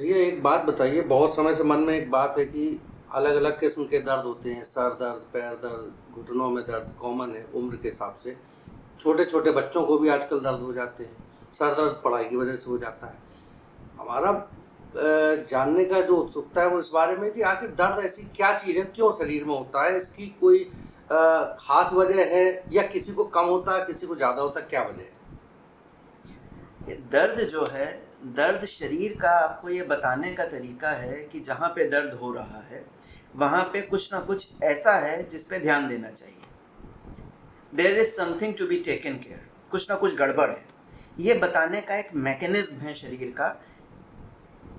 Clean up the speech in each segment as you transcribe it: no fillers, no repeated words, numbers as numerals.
भैया एक बात बताइए, बहुत समय से मन में एक बात है कि अलग अलग किस्म के दर्द होते हैं। सर दर्द, पैर दर्द, घुटनों में दर्द कॉमन है उम्र के हिसाब से। छोटे छोटे बच्चों को भी आजकल दर्द हो जाते हैं। सर दर्द पढ़ाई की वजह से हो जाता है। हमारा जानने का जो उत्सुकता है वो इस बारे में कि आखिर दर्द ऐसी क्या चीज़ है, क्यों शरीर में होता है, इसकी कोई खास वजह है या किसी को कम होता है किसी को ज़्यादा होता है, क्या वजह है? ये दर्द जो है, दर्द शरीर का आपको ये बताने का तरीका है कि जहाँ पे दर्द हो रहा है वहाँ पे कुछ ना कुछ ऐसा है जिस पे ध्यान देना चाहिए। There is something to be taken care, कुछ ना कुछ गड़बड़ है, ये बताने का एक मैकेनिज्म है शरीर का।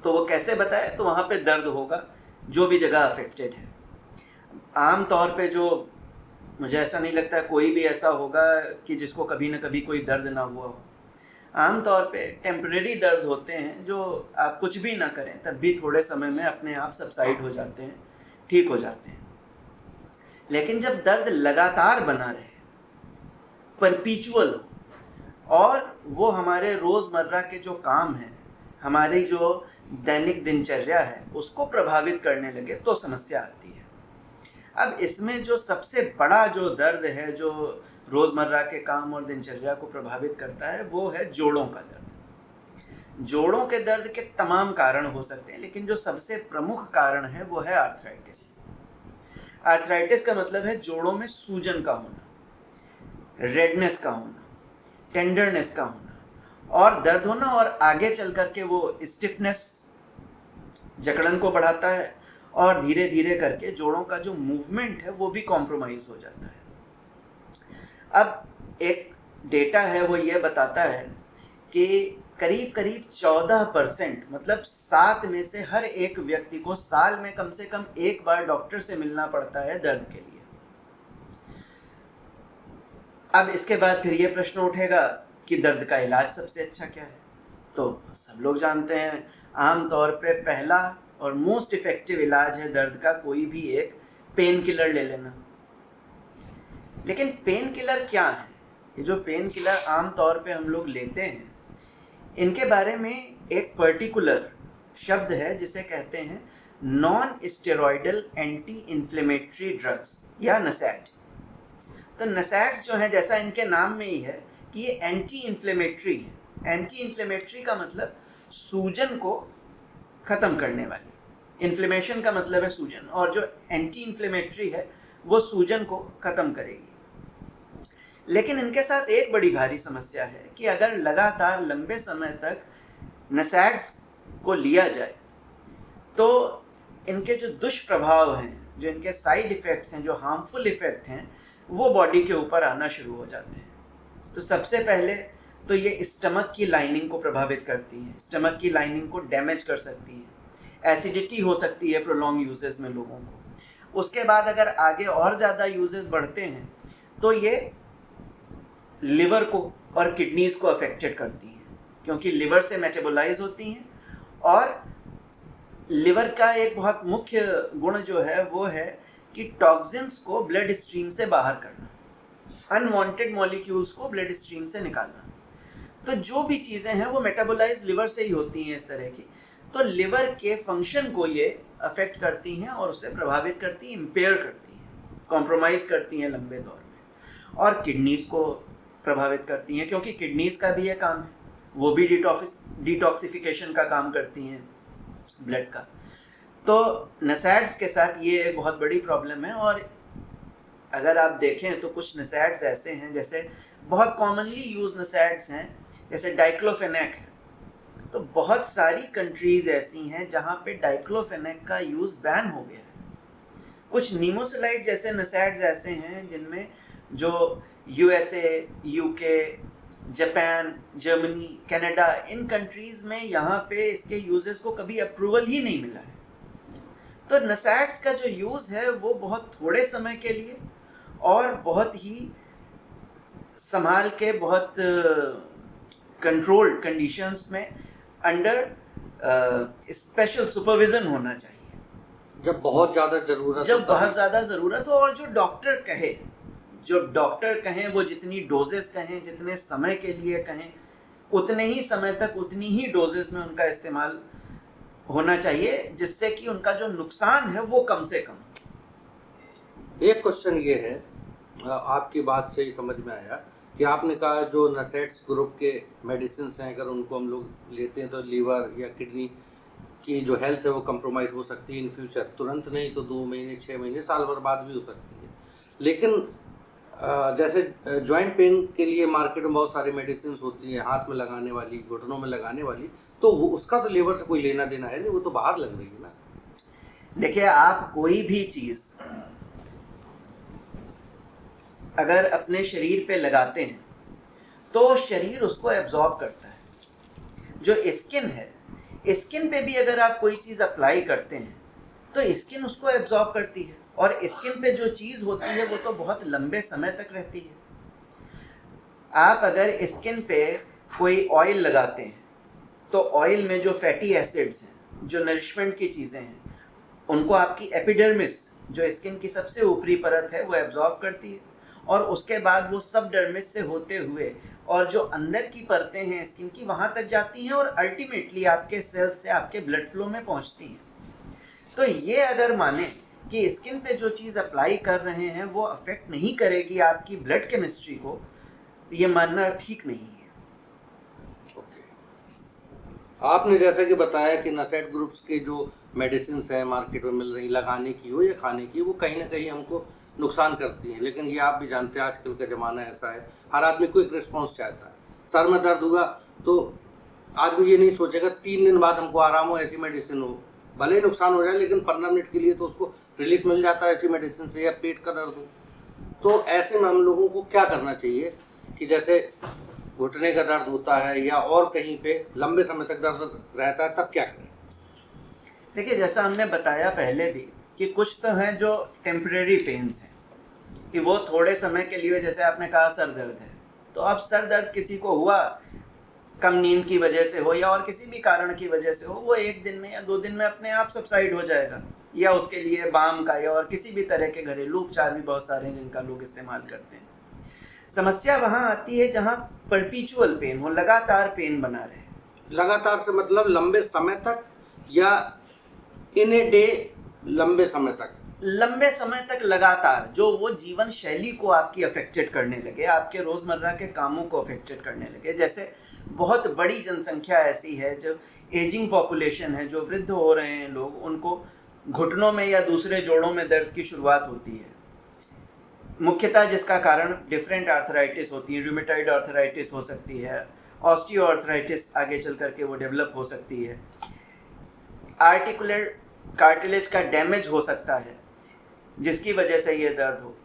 तो वो कैसे बताए? तो वहाँ पे दर्द होगा जो भी जगह अफेक्टेड है। आम तौर पे जो, मुझे ऐसा नहीं लगता है कोई भी ऐसा होगा कि जिसको कभी ना कभी कोई दर्द ना हुआ हो। आम तौर पे टेम्परेरी दर्द होते हैं जो आप कुछ भी ना करें तब भी थोड़े समय में अपने आप सबसाइड हो जाते हैं, ठीक हो जाते हैं। लेकिन जब दर्द लगातार बना रहे, परपीचुअल हो, और वो हमारे रोज़मर्रा के जो काम हैं, हमारी जो दैनिक दिनचर्या है, उसको प्रभावित करने लगे तो समस्या आती है। अब इसमें जो सबसे बड़ा जो दर्द है जो रोज़मर्रा के काम और दिनचर्या को प्रभावित करता है वो है जोड़ों का दर्द। जोड़ों के दर्द के तमाम कारण हो सकते हैं, लेकिन जो सबसे प्रमुख कारण है वो है आर्थराइटिस। आर्थराइटिस का मतलब है जोड़ों में सूजन का होना, रेडनेस का होना, टेंडरनेस का होना और दर्द होना, और आगे चल करके वो स्टिफनेस, जकड़न को बढ़ाता है, और धीरे धीरे करके जोड़ों का जो मूवमेंट है वो भी कॉम्प्रोमाइज़ हो जाता है। अब एक डेटा है वो ये बताता है कि करीब करीब 14%, मतलब 7 में से हर एक व्यक्ति को साल में कम से कम एक बार डॉक्टर से मिलना पड़ता है दर्द के लिए। अब इसके बाद फिर ये प्रश्न उठेगा कि दर्द का इलाज सबसे अच्छा क्या है? तो सब लोग जानते हैं, आम तौर पे पहला और मोस्ट इफ़ेक्टिव इलाज है दर्द का कोई भी एक पेन किलर ले लेना। लेकिन पेन किलर क्या है? ये जो पेन किलर आम तौर पे हम लोग लेते हैं, इनके बारे में एक पर्टिकुलर शब्द है जिसे कहते हैं non steroidal anti inflammatory drugs या नसैड। तो नसैड जो है, जैसा इनके नाम में ही है कि ये एंटी इन्फ्लेमेटरी है। एंटी इन्फ्लेमेटरी का मतलब सूजन को ख़त्म करने वाली, इन्फ्लेमेशन का मतलब है सूजन, और जो एंटी इन्फ्लेमेटरी है वो सूजन को ख़त्म करेगी। लेकिन इनके साथ एक बड़ी भारी समस्या है कि अगर लगातार लंबे समय तक नसैड्स को लिया जाए तो इनके जो दुष्प्रभाव हैं, जो इनके साइड इफ़ेक्ट्स हैं, जो हार्मफुल इफ़ेक्ट हैं, वो बॉडी के ऊपर आना शुरू हो जाते हैं। तो सबसे पहले तो ये स्टमक की लाइनिंग को प्रभावित करती हैं, स्टमक की लाइनिंग को डैमेज कर सकती हैं, एसिडिटी हो सकती है प्रोलॉन्ग यूजेस में लोगों को। उसके बाद अगर आगे और ज़्यादा यूजेस बढ़ते हैं तो ये लिवर को और किडनीज़ को अफेक्टेड करती हैं, क्योंकि लिवर से मेटाबोलाइज होती हैं। और लिवर का एक बहुत मुख्य गुण जो है वो है कि टॉक्सिन्स को ब्लड स्ट्रीम से बाहर करना, अनवांटेड मॉलिक्यूल्स को ब्लड स्ट्रीम से निकालना। तो जो भी चीज़ें हैं वो मेटाबोलाइज लिवर से ही होती हैं इस तरह की। तो लिवर के फंक्शन को ये अफेक्ट करती हैं और उसे प्रभावित करती हैं, इम्पेयर करती हैं, कॉम्प्रोमाइज़ करती हैं लंबे दौर में। और किडनीज़ को प्रभावित करती हैं, क्योंकि किडनीज़ का भी ये काम है, वो भी डिटॉक्सिफिकेशन का काम करती हैं ब्लड का। तो नसैड्स के साथ ये एक बहुत बड़ी प्रॉब्लम है। और अगर आप देखें तो कुछ नसैड्स ऐसे हैं, जैसे बहुत कॉमनली यूज नसैड्स हैं जैसे डाइक्लोफेनेक है। तो बहुत सारी कंट्रीज़ ऐसी हैं जहाँ पे डाइक्लोफेनेक का यूज़ बैन हो गया है। कुछ नीमोसिलाइड जैसे नसैड्स ऐसे हैं जिनमें जो USA, UK, Japan, Germany, Canada, इन कंट्रीज़ में यहाँ पे इसके यूजेस को कभी अप्रूवल ही नहीं मिला है। तो नसैड्स का जो यूज़ है वो बहुत थोड़े समय के लिए और बहुत ही संभाल के, बहुत कंट्रोल्ड कंडीशंस में, अंडर स्पेशल सुपरविज़न होना चाहिए। जब बहुत ज़्यादा ज़रूरत जब होता बहुत है। ज़्यादा ज़रूरत हो, और जो डॉक्टर कहे, जो डॉक्टर कहें, वो जितनी डोजेस कहें, जितने समय के लिए कहें, उतने ही समय तक उतनी ही डोजेस में उनका इस्तेमाल होना चाहिए, जिससे कि उनका जो नुकसान है वो कम से कम हो। एक क्वेश्चन ये है, आपकी बात से ही समझ में आया कि आपने कहा जो नसेट्स ग्रुप के मेडिसिन हैं अगर उनको हम लोग लेते हैं तो लीवर या किडनी की जो हेल्थ है वो कंप्रोमाइज़ हो सकती है इन फ्यूचर, तुरंत नहीं तो 2 महीने 6 महीने साल भर बाद भी हो सकती है। लेकिन जैसे जॉइंट पेन के लिए मार्केट में बहुत सारी मेडिसिन होती हैं हाथ में लगाने वाली, घुटनों में लगाने वाली, तो वो उसका तो लीवर से कोई लेना देना है नहीं, वो तो बाहर लग रही है ना। देखिए, आप कोई भी चीज़ अगर अपने शरीर पे लगाते हैं तो शरीर उसको एब्जॉर्ब करता है। जो स्किन है, स्किन पे भी अगर आप कोई चीज़ अप्लाई करते हैं तो स्किन उसको एब्जॉर्ब करती है, और स्किन पे जो चीज़ होती है वो तो बहुत लंबे समय तक रहती है। आप अगर स्किन पे कोई ऑयल लगाते हैं तो ऑयल में जो फैटी एसिड्स हैं, जो नरिशमेंट की चीज़ें हैं, उनको आपकी एपिडर्मिस, जो स्किन की सबसे ऊपरी परत है, वो एब्जॉर्ब करती है, और उसके बाद वो सब डर्मिस से होते हुए और जो अंदर की परतें हैं स्किन की, वहाँ तक जाती हैं और अल्टीमेटली आपके सेल्स से आपके ब्लड फ्लो में पहुँचती हैं। तो ये अगर माने कि स्किन पे जो चीज़ अप्लाई कर रहे हैं वो अफेक्ट नहीं करेगी आपकी ब्लड केमिस्ट्री को, ये मानना ठीक नहीं है। ओके, आपने जैसा कि बताया कि नसेट ग्रुप्स के जो मेडिसिन हैं मार्केट में मिल रही, लगाने की हो या खाने की, वो कहीं ना कहीं हमको नुकसान करती हैं। लेकिन ये आप भी जानते हैं आजकल का ज़माना ऐसा है, हर आदमी को एक रिस्पॉन्स चाहता है। सर में दर्द हुआ तो आदमी ये नहीं सोचेगा 3 दिन बाद हमको आराम हो, ऐसी मेडिसिन हो, भले ही नुकसान हो जाए लेकिन 15 मिनट के लिए तो उसको रिलीफ मिल जाता है ऐसी मेडिसिन से। या पेट का दर्द हो तो ऐसे में हम लोगों को क्या करना चाहिए कि जैसे घुटने का दर्द होता है या और कहीं पे लंबे समय तक दर्द रहता है, तब क्या करें? देखिए, जैसा हमने बताया पहले भी कि कुछ तो हैं जो टेम्परेरी पेन्स हैं, कि वो थोड़े समय के लिए, जैसे आपने कहा सर दर्द है, तो अब सर दर्द किसी को हुआ, कम नींद की वजह से हो या और किसी भी कारण की वजह से हो, वो 1 दिन में या 2 दिन में अपने आप सबसाइड हो जाएगा, या उसके लिए बाम का या और किसी भी तरह के घरेलू उपचार भी बहुत सारे हैं जिनका लोग इस्तेमाल करते हैं। समस्या वहाँ आती है जहाँ परपीचुअल पेन हो, लगातार पेन बना रहे। लगातार से मतलब लंबे समय तक या इन ए डे, लंबे समय तक? लंबे समय तक लगातार, जो वो जीवन शैली को आपकी अफेक्टेड करने लगे, आपके रोज़मर्रा के कामों को अफेक्टेड करने लगे। जैसे बहुत बड़ी जनसंख्या ऐसी है, जो एजिंग पॉपुलेशन है, जो वृद्ध हो रहे हैं लोग, उनको घुटनों में या दूसरे जोड़ों में दर्द की शुरुआत होती है, मुख्यतः जिसका कारण डिफरेंट आर्थराइटिस होती है। रूमेटॉइड आर्थराइटिस हो सकती है, ऑस्टियो आर्थराइटिस आगे चल करके वो डेवलप हो सकती है, आर्टिकुलर कार्टिलेज का डैमेज हो सकता है जिसकी वजह से ये दर्द हो।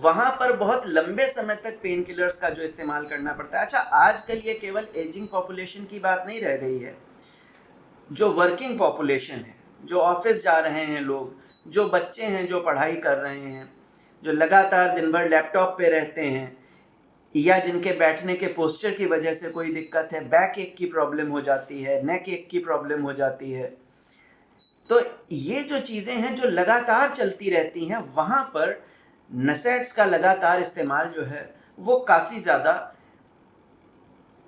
वहाँ पर बहुत लंबे समय तक पेन किलर्स का जो इस्तेमाल करना पड़ता है। अच्छा, आजकल ये केवल एजिंग पॉपुलेशन की बात नहीं रह गई है, जो वर्किंग पॉपुलेशन है, जो ऑफिस जा रहे हैं लोग, जो बच्चे हैं जो पढ़ाई कर रहे हैं, जो लगातार दिन भर लैपटॉप पे रहते हैं, या जिनके बैठने के पोस्चर की वजह से कोई दिक्कत है, बैक एक की प्रॉब्लम हो जाती है, नेक एक की प्रॉब्लम हो जाती है, तो ये जो चीज़ें हैं जो लगातार चलती रहती हैं, वहाँ पर नसेट्स का लगातार इस्तेमाल जो है वो काफ़ी ज़्यादा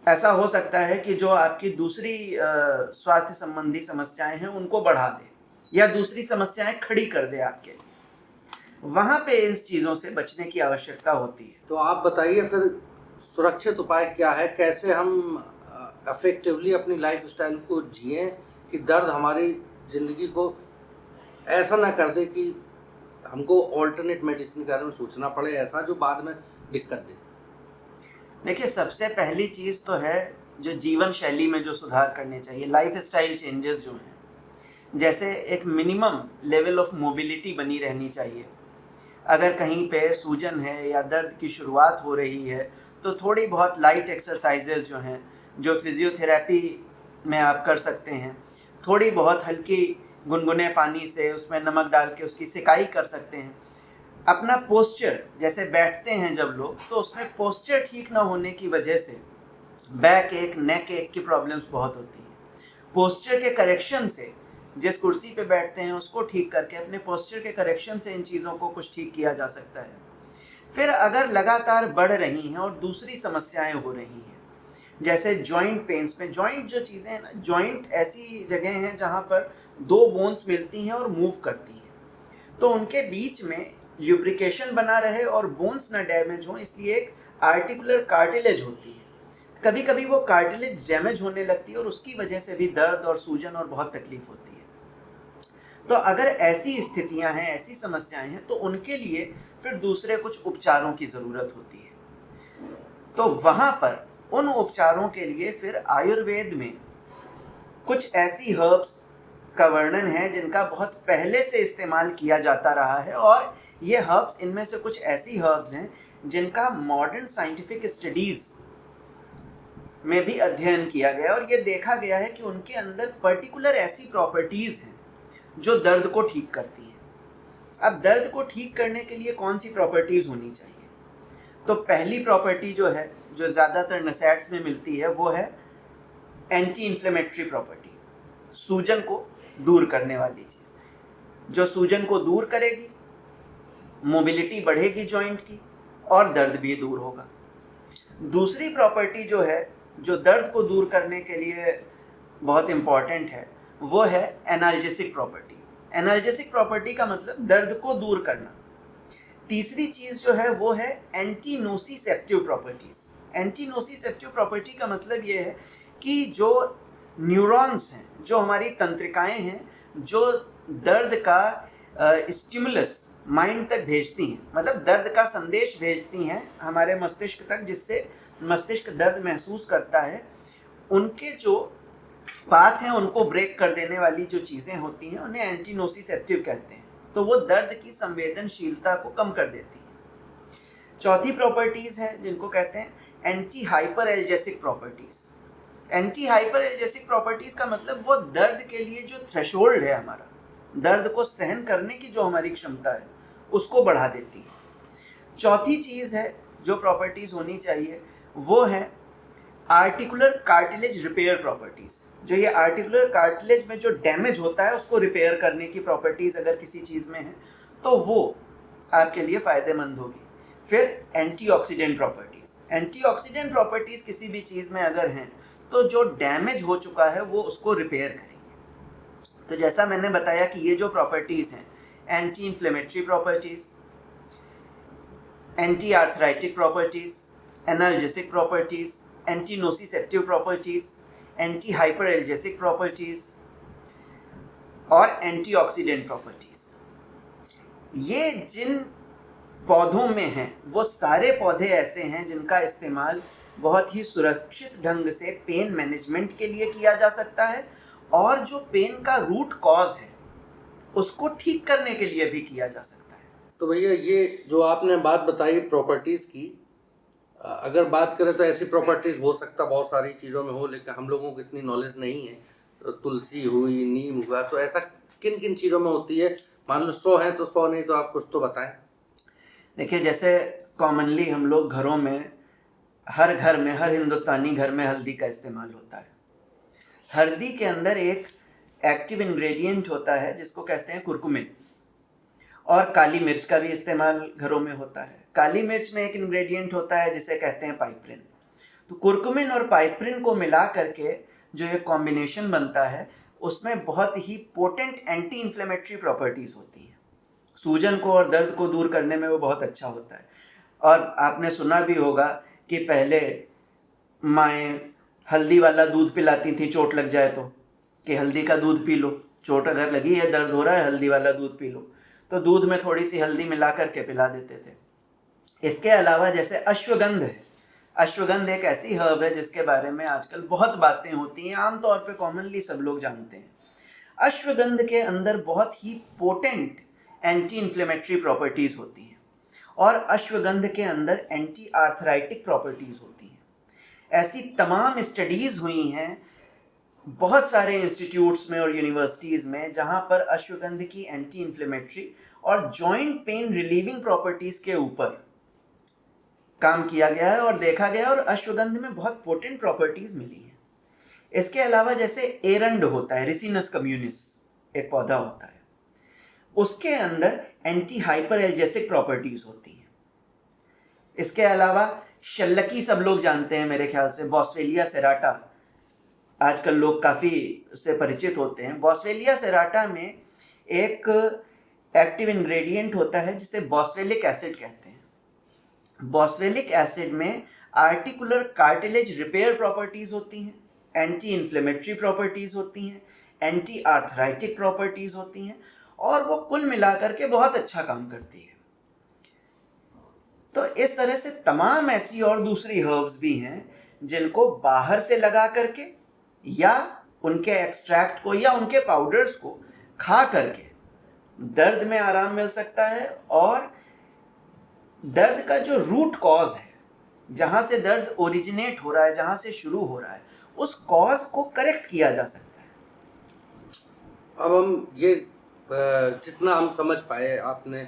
ऐसा हो सकता है कि जो आपकी दूसरी स्वास्थ्य संबंधी समस्याएं हैं उनको बढ़ा दे या दूसरी समस्याएं खड़ी कर दे आपके लिए। वहाँ पे इस चीज़ों से बचने की आवश्यकता होती है। तो आप बताइए फिर सुरक्षित उपाय क्या है, कैसे हम अफेक्टिवली अपनी लाइफ स्टाइल को जिएं कि दर्द हमारी ज़िंदगी को ऐसा ना कर दे कि हमको ऑल्टरनेट मेडिसिन के बारे में सोचना पड़े, ऐसा जो बाद में दिक्कत दे। देखिए, सबसे पहली चीज़ तो है जो जीवन शैली में जो सुधार करने चाहिए, लाइफ स्टाइल चेंजेस जो हैं, जैसे एक मिनिमम लेवल ऑफ मोबिलिटी बनी रहनी चाहिए। अगर कहीं पे सूजन है या दर्द की शुरुआत हो रही है तो थोड़ी बहुत लाइट एक्सरसाइजेज जो हैं, जो फिजियोथेरेपी में आप कर सकते हैं, थोड़ी बहुत हल्की गुनगुने पानी से उसमें नमक डाल के उसकी सिकाई कर सकते हैं। अपना पोस्चर, जैसे बैठते हैं जब लोग, तो उसमें पोस्चर ठीक ना होने की वजह से बैक एक, नेक एक की प्रॉब्लम्स बहुत होती हैं। पोस्चर के करेक्शन से, जिस कुर्सी पे बैठते हैं उसको ठीक करके अपने पोस्चर के करेक्शन से इन चीज़ों को कुछ ठीक किया जा सकता है। फिर अगर लगातार बढ़ रही हैं और दूसरी समस्याएं हो रही हैं, जैसे जॉइंट पेन्स में, जॉइंट जो चीज़ें हैं ना, जॉइंट ऐसी जगह हैं जहाँ पर दो बोन्स मिलती हैं और मूव करती हैं, तो उनके बीच में ल्यूब्रिकेशन बना रहे और बोन्स ना डैमेज हो, इसलिए एक आर्टिकुलर कार्टिलेज होती है। कभी कभी वो कार्टिलेज डैमेज होने लगती है और उसकी वजह से भी दर्द और सूजन और बहुत तकलीफ होती है। तो अगर ऐसी स्थितियां हैं, ऐसी समस्याएं हैं, तो उनके लिए फिर दूसरे कुछ उपचारों की ज़रूरत होती है। तो वहाँ पर उन उपचारों के लिए फिर आयुर्वेद में कुछ ऐसी हर्ब्स का वर्णन है जिनका बहुत पहले से इस्तेमाल किया जाता रहा है, और ये हर्ब्स, इनमें से कुछ ऐसी हर्ब्स हैं जिनका मॉडर्न साइंटिफिक स्टडीज़ में भी अध्ययन किया गया और ये देखा गया है कि उनके अंदर पर्टिकुलर ऐसी प्रॉपर्टीज़ हैं जो दर्द को ठीक करती हैं। अब दर्द को ठीक करने के लिए कौन सी प्रॉपर्टीज़ होनी चाहिए? तो पहली प्रॉपर्टी जो है, जो ज़्यादातर नसैट्स में मिलती है, वो है एंटी इन्फ्लेमेटरी प्रॉपर्टी, सूजन को दूर करने वाली चीज़, जो सूजन को दूर करेगी, मोबिलिटी बढ़ेगी जॉइंट की, और दर्द भी दूर होगा। दूसरी प्रॉपर्टी जो है, जो दर्द को दूर करने के लिए बहुत इम्पॉर्टेंट है, वो है एनाल्जेसिक प्रॉपर्टी। एनाल्जेसिक प्रॉपर्टी का मतलब दर्द को दूर करना। तीसरी चीज़ जो है वो है anti nociceptive properties. Anti नोसिसेप्टिव property का मतलब ये है कि जो न्यूरॉन्स हैं, जो हमारी तंत्रिकाएं हैं, जो दर्द का स्टिमुलस माइंड तक भेजती हैं, मतलब दर्द का संदेश भेजती हैं हमारे मस्तिष्क तक, जिससे मस्तिष्क दर्द महसूस करता है, उनके जो पाथ हैं उनको ब्रेक कर देने वाली जो चीज़ें होती हैं उन्हें एंटी नोसिसेप्टिव कहते हैं। तो वो दर्द की संवेदनशीलता को कम कर देती है। चौथी प्रॉपर्टीज़ हैं जिनको कहते हैं anti hyperalgesic properties. Anti hyperalgesic properties का मतलब वो दर्द के लिए जो थ्रेशोल्ड है हमारा, दर्द को सहन करने की जो हमारी क्षमता है, उसको बढ़ा देती है। चौथी चीज़ है जो प्रॉपर्टीज़ होनी चाहिए, वो है आर्टिकुलर कार्टिलेज रिपेयर प्रॉपर्टीज़। जो ये आर्टिकुलर कार्टिलेज में जो डैमेज होता है उसको रिपेयर करने की प्रॉपर्टीज़ अगर किसी चीज़ में है तो वो आपके लिए फ़ायदेमंद होगी। फिर एंटीऑक्सीडेंट प्रॉपर्टीज़। एंटीऑक्सीडेंट प्रॉपर्टीज़ किसी भी चीज़ में अगर हैं तो जो डैमेज हो चुका है वो उसको रिपेयर करेंगे। तो जैसा मैंने बताया कि ये जो प्रॉपर्टीज़ हैं, anti inflammatory properties, anti arthritic properties, analgesic properties, anti nociceptive properties, anti hyperalgesic properties और एंटीऑक्सीडेंट प्रॉपर्टीज़, ये जिन पौधों में हैं वो सारे पौधे ऐसे हैं जिनका इस्तेमाल बहुत ही सुरक्षित ढंग से पेन मैनेजमेंट के लिए किया जा सकता है, और जो पेन का रूट कॉज है उसको ठीक करने के लिए भी किया जा सकता है। तो भैया ये जो आपने बात बताई प्रॉपर्टीज़ की, अगर बात करें तो ऐसी प्रॉपर्टीज़ हो सकता बहुत सारी चीज़ों में हो, लेकिन हम लोगों को इतनी नॉलेज नहीं है। तो तुलसी हुई, नीम हुआ, तो ऐसा किन किन चीज़ों में होती है? मान लो 100 है तो 100 नहीं, तो आप कुछ तो बताएं। देखिए, जैसे कॉमनली हम लोग घरों में, हर घर में, हर हिंदुस्तानी घर में हल्दी का इस्तेमाल होता है। हल्दी के अंदर एक एक्टिव इंग्रेडिएंट होता है जिसको कहते हैं कुरकुमिन, और काली मिर्च का भी इस्तेमाल घरों में होता है। काली मिर्च में एक इंग्रेडिएंट होता है जिसे कहते हैं पाइपरिन। तो कुरकुमिन और पाइपरिन को मिला करके जो ये कॉम्बिनेशन बनता है उसमें बहुत ही पोटेंट एंटी इन्फ्लेमेटरी प्रॉपर्टीज़ होती हैं। सूजन को और दर्द को दूर करने में वो बहुत अच्छा होता है। और आपने सुना भी होगा कि पहले माएँ हल्दी वाला दूध पिलाती थी चोट लग जाए तो, कि हल्दी का दूध पी लो, चोट अगर लगी है, दर्द हो रहा है, हल्दी वाला दूध पी लो। तो दूध में थोड़ी सी हल्दी मिला करके पिला देते थे। इसके अलावा जैसे अश्वगंध है, अश्वगंध एक ऐसी हर्ब है जिसके बारे में आजकल बहुत बातें होती हैं, आमतौर पे कॉमनली सब लोग जानते हैं। अश्वगंध के अंदर बहुत ही पोटेंट एंटी इन्फ्लेमेटरी प्रॉपर्टीज़ होती हैं, और अश्वगंध के अंदर एंटी आर्थराइटिक प्रॉपर्टीज़ होती हैं। ऐसी तमाम स्टडीज़ हुई हैं बहुत सारे इंस्टीट्यूट्स में और यूनिवर्सिटीज़ में, जहाँ पर अश्वगंध की एंटी इन्फ्लेमेटरी और जॉइंट पेन रिलीविंग प्रॉपर्टीज़ के ऊपर काम किया गया है और देखा गया, और अश्वगंध में बहुत पोटेंट प्रॉपर्टीज़ मिली हैं। इसके अलावा जैसे एरंड होता है, रिसिनस कम्युनिस एक पौधा होता है, उसके अंदर एंटी हाइपर एल्जेसिक प्रॉपर्टीज़ होती हैं। इसके अलावा शल्लकी सब लोग जानते हैं मेरे ख्याल से, बॉस्वेलिया सेराटा आजकल लोग काफ़ी उससे परिचित होते हैं। बॉस्वेलिया सेराटा में एक एक्टिव इंग्रेडिएंट होता है जिसे बॉस्वेलिक एसिड कहते हैं। बॉस्वेलिक एसिड में आर्टिकुलर कार्टिलेज रिपेयर प्रॉपर्टीज़ होती हैं, एंटी इन्फ्लेमेटरी प्रॉपर्टीज़ होती हैं, एंटी आर्थराइटिक प्रॉपर्टीज़ होती हैं, और वो कुल मिलाकर के बहुत अच्छा काम करती है। तो इस तरह से तमाम ऐसी और दूसरी हर्ब्स भी हैं जिनको बाहर से लगा करके या उनके एक्सट्रैक्ट को या उनके पाउडर्स को खा करके दर्द में आराम मिल सकता है, और दर्द का जो रूट कॉज है, जहाँ से दर्द ओरिजिनेट हो रहा है, जहाँ से शुरू हो रहा है, उस कॉज को करेक्ट किया जा सकता है। अब हम ये जितना हम समझ पाए, आपने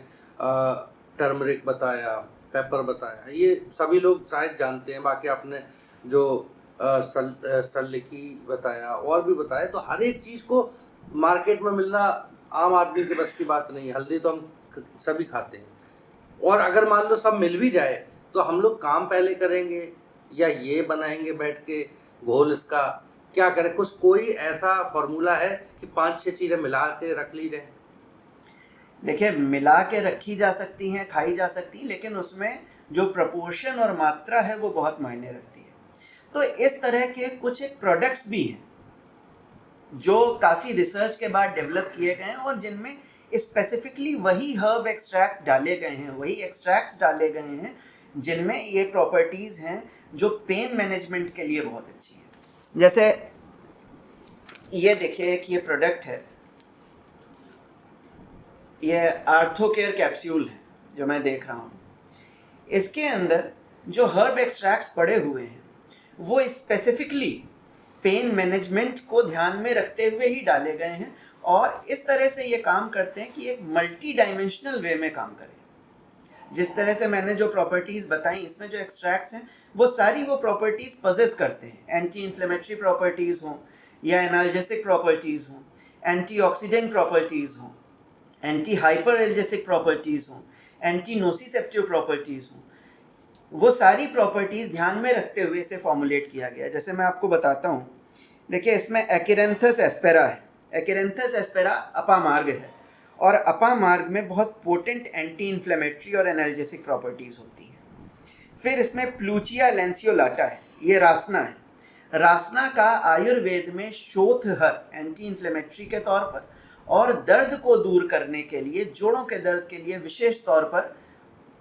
टर्मरिक बताया, पेपर बताया, ये सभी लोग शायद जानते हैं। बाकी आपने जो सल्लिकी बताया और भी बताया, तो हर एक चीज़ को मार्केट में मिलना आम आदमी के बस की बात नहीं है। हल्दी तो हम सभी खाते हैं, और अगर मान लो सब मिल भी जाए तो हम लोग काम पहले करेंगे या ये बनाएंगे बैठ के घोल इसका, क्या करें? कुछ कोई ऐसा फॉर्मूला है कि 5-6 चीज़ें मिला के रख ली जाए? देखिए, मिला के रखी जा सकती हैं, खाई जा सकती हैं, लेकिन उसमें जो प्रपोर्शन और मात्रा है वो बहुत मायने रखती है। तो इस तरह के कुछ एक प्रोडक्ट्स भी हैं जो काफ़ी रिसर्च के बाद डेवलप किए गए हैं, और जिनमें स्पेसिफिकली वही हर्ब एक्सट्रैक्ट डाले गए हैं, वही एक्सट्रैक्ट्स डाले गए हैं जिनमें ये प्रॉपर्टीज़ हैं जो पेन मैनेजमेंट के लिए बहुत अच्छी हैं। जैसे ये देखिए, एक ये प्रोडक्ट है, ये आर्थोकेयर कैप्सूल है जो मैं देख रहा हूँ। इसके अंदर जो हर्ब एक्सट्रैक्ट्स पड़े हुए हैं वो स्पेसिफिकली पेन मैनेजमेंट को ध्यान में रखते हुए ही डाले गए हैं, और इस तरह से ये काम करते हैं कि एक मल्टी डायमेंशनल वे में काम करें। जिस तरह से मैंने जो प्रॉपर्टीज़ बताई, इसमें जो एक्सट्रैक्ट्स हैं वो सारी वो प्रॉपर्टीज़ पजेस करते हैं। एंटी इन्फ्लेमेटरी प्रॉपर्टीज़ हों या एनाल्जेसिक प्रॉपर्टीज़ हों, एंटीऑक्सीडेंट प्रॉपर्टीज़ हों, एंटी हाइपर एल्जेसिक प्रॉपर्टीज़ हों, एंटी नोसिसेप्टिव प्रॉपर्टीज़ हों, वो सारी प्रॉपर्टीज़ ध्यान में रखते हुए इसे फॉर्मुलेट किया गया। जैसे मैं आपको बताता हूँ, देखिए इसमें एकिरेंथस एस्पेरा है। एकिरेंथस एस्पेरा अपामार्ग है, और अपामार्ग में बहुत पोटेंट एंटी इन्फ्लेमेटरी और एनाल्जेसिक प्रॉपर्टीज़ होती हैं। फिर इसमें प्लूचिया लैंसियोलाटा है, ये रासना है। रासना का आयुर्वेद में शोथहर एंटी इन्फ्लेमेटरी के तौर पर और दर्द को दूर करने के लिए, जोड़ों के दर्द के लिए विशेष तौर पर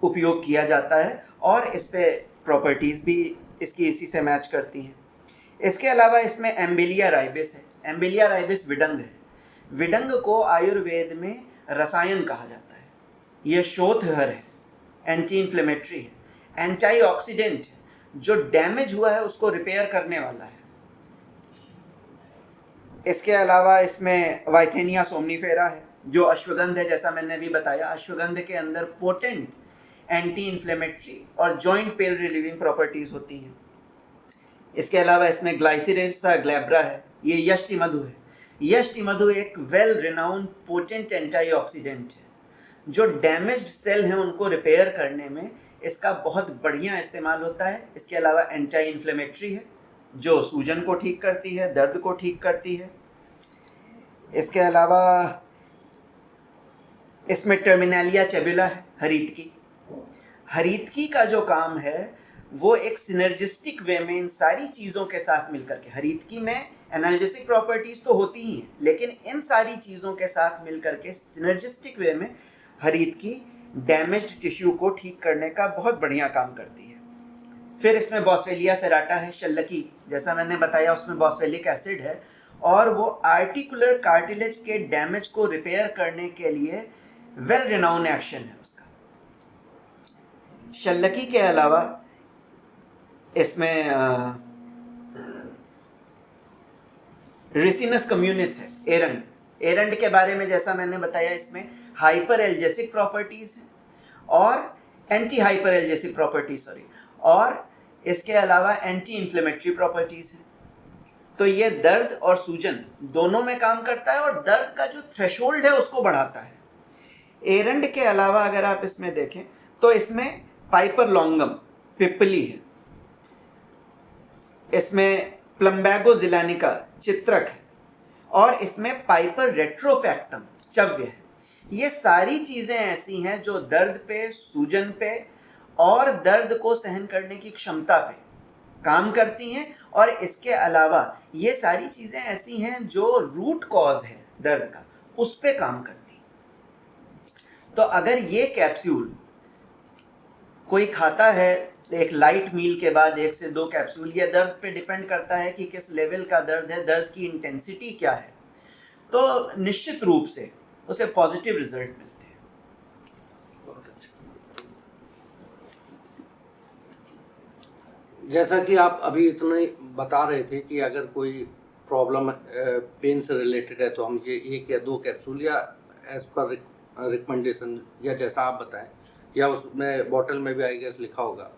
उपयोग किया जाता है, और इस पे प्रॉपर्टीज़ भी इसकी इसी से मैच करती हैं। इसके अलावा इसमें एम्बिलिया राइबिस है। एम्बिलिया राइबिस विडंग है। विडंग को आयुर्वेद में रसायन कहा जाता है। ये शोथहर है, एंटी इन्फ्लेमेटरी है, एंटीऑक्सीडेंट है, जो डैमेज हुआ है उसको रिपेयर करने वाला है। इसके अलावा इसमें वाइथेनिया सोमनीफेरा है, जो अश्वगंध है। जैसा मैंने भी बताया, अश्वगंध के अंदर पोटेंट एंटी इन्फ्लेमेटरी और जॉइंट पेन रिलीविंग प्रॉपर्टीज़ होती हैं। इसके अलावा इसमें ग्लाइसिरेसा ग्लैब्रा है, ये यष्टि मधु है। यष्टि मधु एक वेल रिनाउंड पोटेंट एंटीऑक्सीडेंट है, जो डैमेज्ड सेल हैं उनको रिपेयर करने में इसका बहुत बढ़िया इस्तेमाल होता है। इसके अलावा एंटी इन्फ्लेमेटरी है, जो सूजन को ठीक करती है, दर्द को ठीक करती है। इसके अलावा इसमें टर्मिनालिया चेबुला है, हरीतकी। हरीतकी का जो काम है वो एक सिनर्जिस्टिक वे में इन सारी चीज़ों के साथ मिलकर के, हरीतकी में एनाल्जेसिक प्रॉपर्टीज़ तो होती ही हैं, लेकिन इन सारी चीज़ों के साथ मिलकर के सिनर्जिस्टिक वे में हरीतकी डैमेज्ड टिश्यू को ठीक करने का बहुत बढ़िया काम करती है। फिर इसमें बॉस्वेलिया सेराटा है, शल्लकी, जैसा मैंने बताया उसमें बॉस्वेलिक एसिड है, और वो आर्टिकुलर कार्टिलेज के डैमेज को रिपेयर करने के लिए वेल रिनाउंड एक्शन है उसका। शल्लकी के अलावा इसमें रिसिनस कम्युनिस है, एरंड। एरंड के बारे में जैसा मैंने बताया, इसमें हाइपर एल्जेसिक प्रॉपर्टीज़ हैं और एंटी हाइपर एल्जेसिक प्रॉपर्टीज, और इसके अलावा एंटी इन्फ्लेमेटरी प्रॉपर्टीज़ हैं। तो ये दर्द और सूजन दोनों में काम करता है, और दर्द का जो थ्रेशोल्ड है उसको बढ़ाता है। एरंड के अलावा अगर आप इसमें देखें तो इसमें पाइपर लॉन्गम, पिप्पली है, इसमें प्लम्बैगो ज़िलानिका चित्रक है, और इसमें पाइपर रेट्रोफैक्टम चव्य है। ये सारी चीज़ें ऐसी हैं जो दर्द पे, सूजन पे और दर्द को सहन करने की क्षमता पे काम करती हैं, और इसके अलावा ये सारी चीज़ें ऐसी हैं जो रूट कॉज है दर्द का, उस पे काम करती हैं। तो अगर ये कैप्सूल कोई खाता है एक लाइट मील के बाद 1 से 2 कैप्सूल, ये दर्द पे डिपेंड करता है कि किस लेवल का दर्द है, दर्द की इंटेंसिटी क्या है, तो निश्चित रूप से उसे पॉजिटिव रिजल्ट मिलते हैं। बहुत अच्छा। जैसा कि आप अभी इतना ही बता रहे थे कि अगर कोई प्रॉब्लम पेन से रिलेटेड है तो हम ये 1 या 2 कैप्सूल या एज पर रिकमेंडेशन या जैसा आप बताएं, या उसमें बॉटल में भी आई गेस लिखा होगा,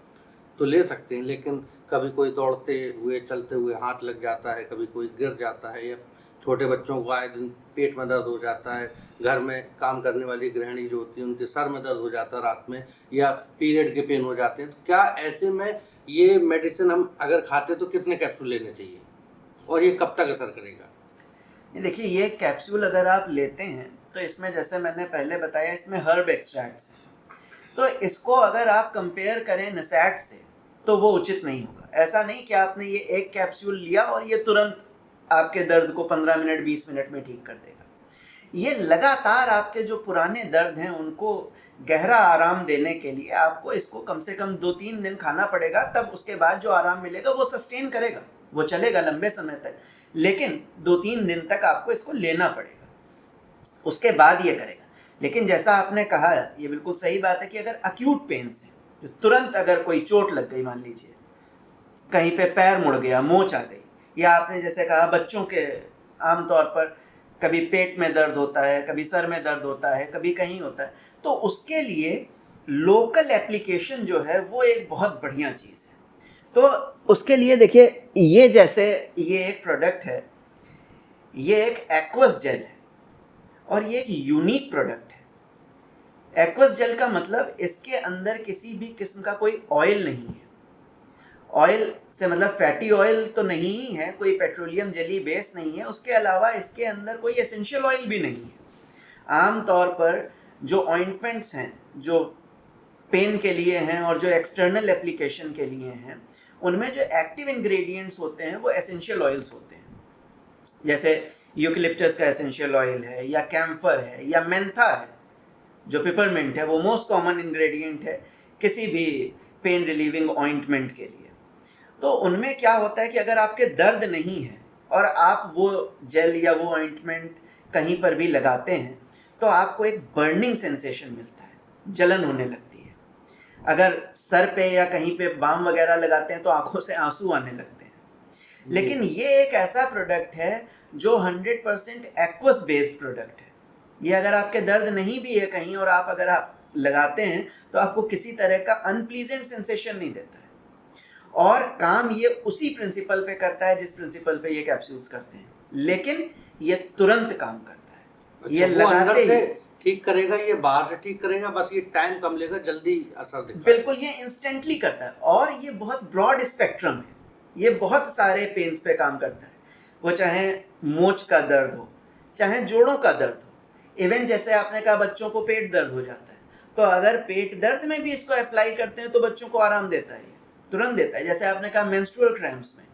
तो ले सकते हैं। लेकिन कभी कोई दौड़ते हुए चलते हुए हाथ लग जाता है, कभी कोई गिर जाता है, या छोटे बच्चों को आए दिन पेट में दर्द हो जाता है, घर में काम करने वाली गृहिणी जो होती है उनके सर में दर्द हो जाता है रात में, या पीरियड के पेन हो जाते हैं, तो क्या ऐसे में ये मेडिसिन हम अगर खाते तो कितने कैप्सूल लेने चाहिए और ये कब तक असर करेगा? देखिए, ये कैप्सूल अगर आप लेते हैं तो इसमें, जैसे मैंने पहले बताया, इसमें हर्ब एक्सट्रैक्ट्स हैं, तो इसको अगर आप कंपेयर करें नसैट से तो वो उचित नहीं होगा। ऐसा नहीं कि आपने ये 1 कैप्सूल लिया और ये तुरंत आपके दर्द को 15 मिनट 20 मिनट में ठीक कर देगा। ये लगातार आपके जो पुराने दर्द हैं उनको गहरा आराम देने के लिए आपको इसको कम से कम 2-3 दिन खाना पड़ेगा, तब उसके बाद जो आराम मिलेगा वो सस्टेन करेगा, वो चलेगा लंबे समय तक, लेकिन 2-3 दिन तक आपको इसको लेना पड़ेगा, उसके बाद ये करेगा। लेकिन जैसा आपने कहा, ये बिल्कुल सही बात है कि अगर अक्यूट पेन्स हैं, जो तुरंत अगर कोई चोट लग गई, मान लीजिए कहीं पे पैर मुड़ गया, मोच आ गई, या आपने जैसे कहा बच्चों के आमतौर पर कभी पेट में दर्द होता है, कभी सर में दर्द होता है, कभी कहीं होता है, तो उसके लिए लोकल एप्लीकेशन जो है वो एक बहुत बढ़िया चीज़ है। तो उसके लिए देखिए, ये जैसे ये एक प्रोडक्ट है, ये एक एक्वस जेल है, और ये एक यूनिक प्रोडक्ट है। एक्वस जेल का मतलब इसके अंदर किसी भी किस्म का कोई ऑयल नहीं है। ऑयल से मतलब फैटी ऑयल तो नहीं ही है, कोई पेट्रोलियम जेली बेस नहीं है, उसके अलावा इसके अंदर कोई एसेंशियल ऑयल भी नहीं है। आम तौर पर जो ऑइंटमेंट्स हैं जो पेन के लिए हैं और जो एक्सटर्नल एप्लीकेशन के लिए हैं, उनमें जो एक्टिव इंग्रेडिएंट्स होते हैं वो एसेंशियल ऑयल्स होते हैं। जैसे यूकलिप्टस का एसेंशियल ऑयल है, या कैम्फर है, या मेंथा है, जो पेपरमिंट है, वो मोस्ट कॉमन इंग्रेडिएंट है किसी भी पेन रिलीविंग ऑइंटमेंट के लिए। तो उनमें क्या होता है कि अगर आपके दर्द नहीं है और आप वो जेल या वो ऑइंटमेंट कहीं पर भी लगाते हैं, तो आपको एक बर्निंग सेंसेशन मिलता है, जलन होने लगती है। अगर सर पे या कहीं पे बाम वगैरह लगाते हैं तो आंखों से आंसू आने लगते हैं। लेकिन ये एक ऐसा प्रोडक्ट है जो 100% एक्वस बेस्ड प्रोडक्ट है। ये अगर आपके दर्द नहीं भी है कहीं और आप अगर आप लगाते हैं तो आपको किसी तरह का अनप्लीजेंट सेंसेशन नहीं देता है, और काम ये उसी प्रिंसिपल पे करता है जिस प्रिंसिपल पे ये कैप्सूल्स करते हैं, लेकिन ये तुरंत काम करता है। अच्छा, ये लगाते ही ठीक करेगा, ये बाहर से ठीक करेगा, बस ये टाइम कम लेगा, जल्दी असर दिखाएगा। बिल्कुल, ये इंस्टेंटली करता है, और ये बहुत ब्रॉड स्पेक्ट्रम है, ये बहुत सारे पेन्स पे काम करता है, वो चाहे मोच का दर्द हो, चाहे जोड़ों का दर्द हो, इवन जैसे आपने कहा बच्चों को पेट दर्द हो जाता है, तो अगर पेट दर्द में भी इसको अप्लाई करते हैं तो बच्चों को आराम देता है, तुरंत देता है। जैसे आपने कहा मेंस्ट्रुअल क्रैम्प्स में,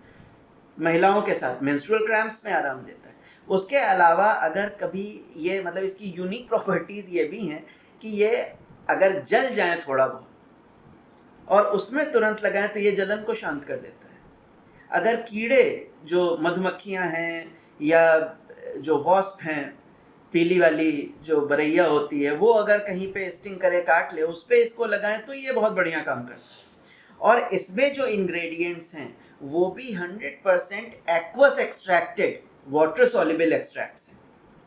महिलाओं के साथ मेंस्ट्रुअल क्रैम्प्स में आराम देता है। उसके अलावा अगर कभी ये मतलब इसकी यूनिक प्रॉपर्टीज़ ये भी हैं कि ये अगर जल जाए थोड़ा बहुत और उसमें तुरंत लगाएं तो ये जलन को शांत कर देता है। अगर कीड़े जो मधुमक्खियां हैं या जो वॉस्प हैं, पीली वाली जो बरैया होती है, वो अगर कहीं पे स्टिंग करे, काट ले, उस पर इसको लगाएं तो ये बहुत बढ़िया काम करता है। और इसमें जो इंग्रेडिएंट्स हैं वो भी 100% aqueous extracted water soluble extracts हैं।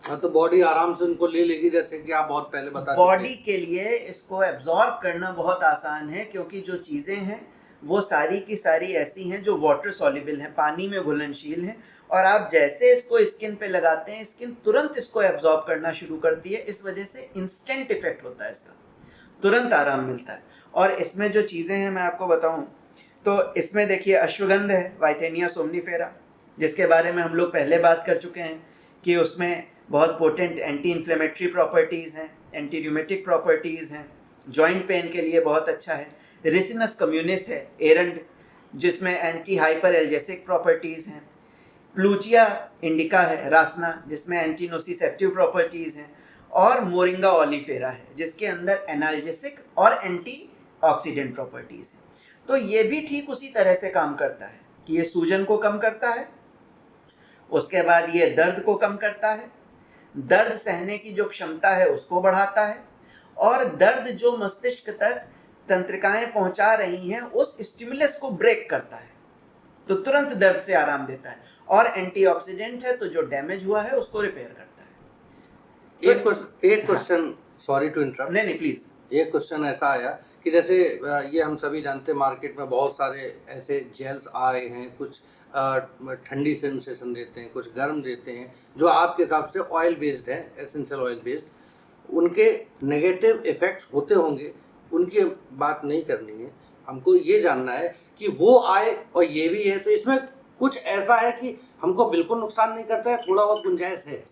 हाँ, तो बॉडी आराम से उनको ले लेगी, जैसे कि आप बहुत पहले बता चुके हैं। बॉडी के लिए इसको एब्जॉर्ब करना बहुत आसान है, क्योंकि जो चीज़ें हैं वो सारी की सारी ऐसी हैं जो वाटर सॉल्युबल हैं, पानी में घुलनशील हैं, और आप जैसे इसको स्किन पे लगाते हैं, स्किन तुरंत इसको एब्जॉर्ब करना शुरू करती है। इस वजह से इंस्टेंट इफेक्ट होता है इसका, तुरंत आराम मिलता है। और इसमें जो चीज़ें हैं मैं आपको बताऊं तो इसमें देखिए अश्वगंध है, वाइथेनिया सोमनीफेरा, जिसके बारे में हम लोग पहले बात कर चुके हैं कि उसमें बहुत पोटेंट एंटी इन्फ्लेमेटरी प्रॉपर्टीज़ हैं, एंटी रूमेटिक प्रॉपर्टीज़ हैं, जॉइंट पेन के लिए बहुत अच्छा है। रिसिनस कम्युनिस है, एरंड, जिसमें एंटी हाइपर एल्जेसिक प्रॉपर्टीज़ हैं। प्लूचिया इंडिका है, रासना, जिसमें एंटी नोसिसेप्टिव प्रॉपर्टीज़ हैं। और मोरिंगा ओलिफेरा है, जिसके अंदर एनाल्जेसिक और एंटी ऑक्सीडेंट प्रॉपर्टीज़ हैं। तो ये भी ठीक उसी तरह से काम करता है कि ये सूजन को कम करता है, उसके बाद ये दर्द को कम करता है, दर्द सहने की जो क्षमता है उसको बढ़ाता है, और दर्द जो मस्तिष्क तक तंत्रिकाएं पहुंचा रही हैं उस स्टिमुलस को ब्रेक करता है, तो तुरंत दर्द से आराम देता है। और एंटीऑक्सीडेंट है तो जो डैमेज हुआ है उसको रिपेयर करता है। एक क्वेश्चन, सॉरी टू इंटरप्ट, नहीं प्लीज। एक क्वेश्चन ऐसा आया कि जैसे ये हम सभी जानते हैं मार्केट में बहुत सारे ऐसे जेल्स आ रहे हैं, कुछ ठंडी सेंसेशन देते हैं, कुछ गर्म देते हैं, जो आपके हिसाब से ऑयल बेस्ड है, एसेंशियल ऑयल बेस्ड, उनके नेगेटिव इफेक्ट्स होते होंगे, उनकी बात नहीं करनी है, हमको ये जानना है कि वो आए और ये भी है, तो इसमें कुछ ऐसा है कि हमको बिल्कुल नुकसान नहीं करता है, थोड़ा बहुत गुंजाइश है?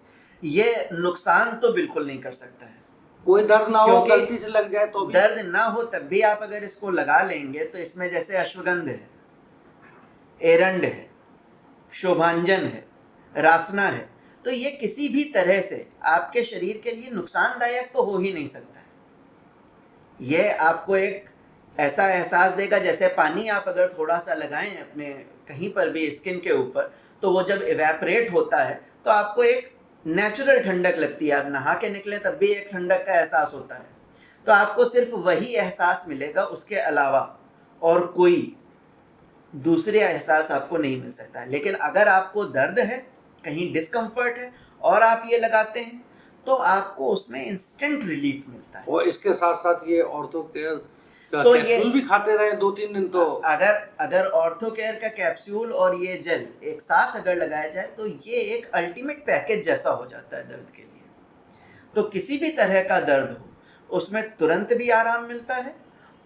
ये नुकसान तो बिल्कुल नहीं कर सकता है, कोई दर्द ना हो, गलती से लग जाए तो भी? दर्द ना हो तब भी आप अगर इसको लगा लेंगे तो इसमें जैसे अश्वगंध है, एरंड है, शोभांजन है, रासना है, तो ये किसी भी तरह से आपके शरीर के लिए नुकसानदायक तो हो ही नहीं सकता है। ये आपको एक ऐसा एहसास देगा जैसे पानी आप अगर थोड़ा सा लगाएं अपने कहीं पर भी स्किन के ऊपर, तो वो जब इवेपरेट होता है तो आपको एक नेचुरल ठंडक लगती है, आप नहा के निकलें तब भी एक ठंडक का एहसास होता है। तो आपको सिर्फ वही एहसास मिलेगा, उसके अलावा और कोई दूसरे एहसास आपको नहीं मिल सकता है। लेकिन अगर आपको दर्द है, कहीं डिस्कम्फर्ट है और आप ये लगाते हैं तो आपको उसमें इंस्टेंट रिलीफ मिलता है। और इसके साथ साथ ये ऑर्थो केयर तो कैप्सूल भी खाते रहे 2-3 दिन, तो अगर ऑर्थो केयर का कैप्सूल और ये जेल एक साथ अगर लगाया जाए तो ये एक अल्टीमेट पैकेज जैसा हो जाता है दर्द के लिए। तो किसी भी तरह का दर्द हो उसमें तुरंत भी आराम मिलता है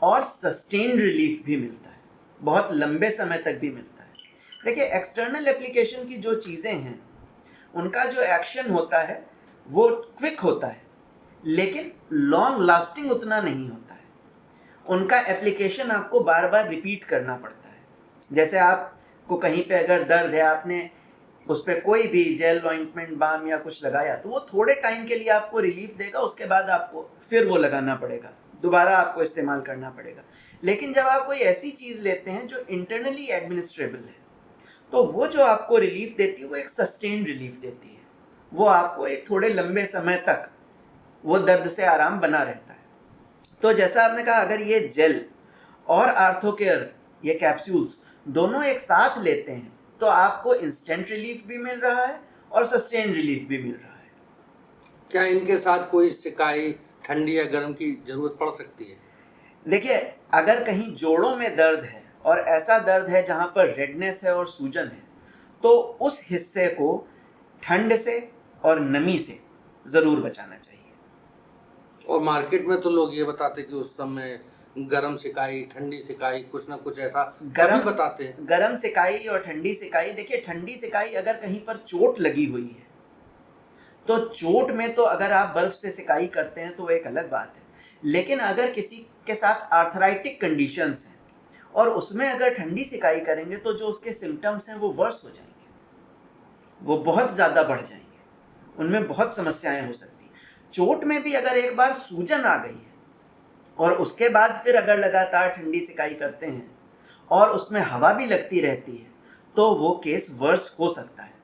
और सस्टेन्ड रिलीफ भी मिलता है, बहुत लंबे समय तक भी मिलता है। देखिए एक्सटर्नल एप्लीकेशन की जो चीज़ें हैं उनका जो एक्शन होता है वो क्विक होता है, लेकिन लॉन्ग लास्टिंग उतना नहीं होता है। उनका एप्लीकेशन आपको बार बार रिपीट करना पड़ता है। जैसे आपको कहीं पे अगर दर्द है, आपने उस पर कोई भी जेल, ऑइंटमेंट, बाम या कुछ लगाया तो वो थोड़े टाइम के लिए आपको रिलीफ देगा, उसके बाद आपको फिर वो लगाना पड़ेगा, दोबारा आपको इस्तेमाल करना पड़ेगा। लेकिन जब आप कोई ऐसी चीज़ लेते हैं जो इंटरनली एडमिनिस्ट्रेबल है, तो वो जो आपको रिलीफ देती है वो एक सस्टेन्ड रिलीफ देती है, वो आपको एक थोड़े लंबे समय तक वो दर्द से आराम बना रहता है। तो जैसा आपने कहा, अगर ये जेल और आर्थोकेयर, ये कैप्सूल्स दोनों एक साथ लेते हैं तो आपको इंस्टेंट रिलीफ भी मिल रहा है और सस्टेन्ड रिलीफ भी मिल रहा है। क्या इनके साथ कोई सिकाई, ठंडी या गर्म की जरूरत पड़ सकती है? देखिए अगर कहीं जोड़ों में दर्द है और ऐसा दर्द है जहाँ पर रेडनेस है और सूजन है, तो उस हिस्से को ठंड से और नमी से ज़रूर बचाना चाहिए। और मार्केट में तो लोग ये बताते कि उस समय गरम सिकाई, ठंडी सिकाई, कुछ ना कुछ ऐसा गरम बताते हैं। गरम सिकाई और ठंडी सिकाई, देखिए ठंडी सिकाई अगर कहीं पर चोट लगी हुई है तो चोट में तो अगर आप बर्फ से सिकाई करते हैं तो वो एक अलग बात है। लेकिन अगर किसी के साथ आर्थराइटिक कंडीशंस हैं और उसमें अगर ठंडी सिकाई करेंगे तो जो उसके सिम्टम्स हैं वो वर्स हो जाएंगे, वो बहुत ज़्यादा बढ़ जाएंगे, उनमें बहुत समस्याएं हो सकती हैं। चोट में भी अगर एक बार सूजन आ गई है और उसके बाद फिर अगर लगातार ठंडी सिकाई करते हैं और उसमें हवा भी लगती रहती है तो वो केस वर्स हो सकता है।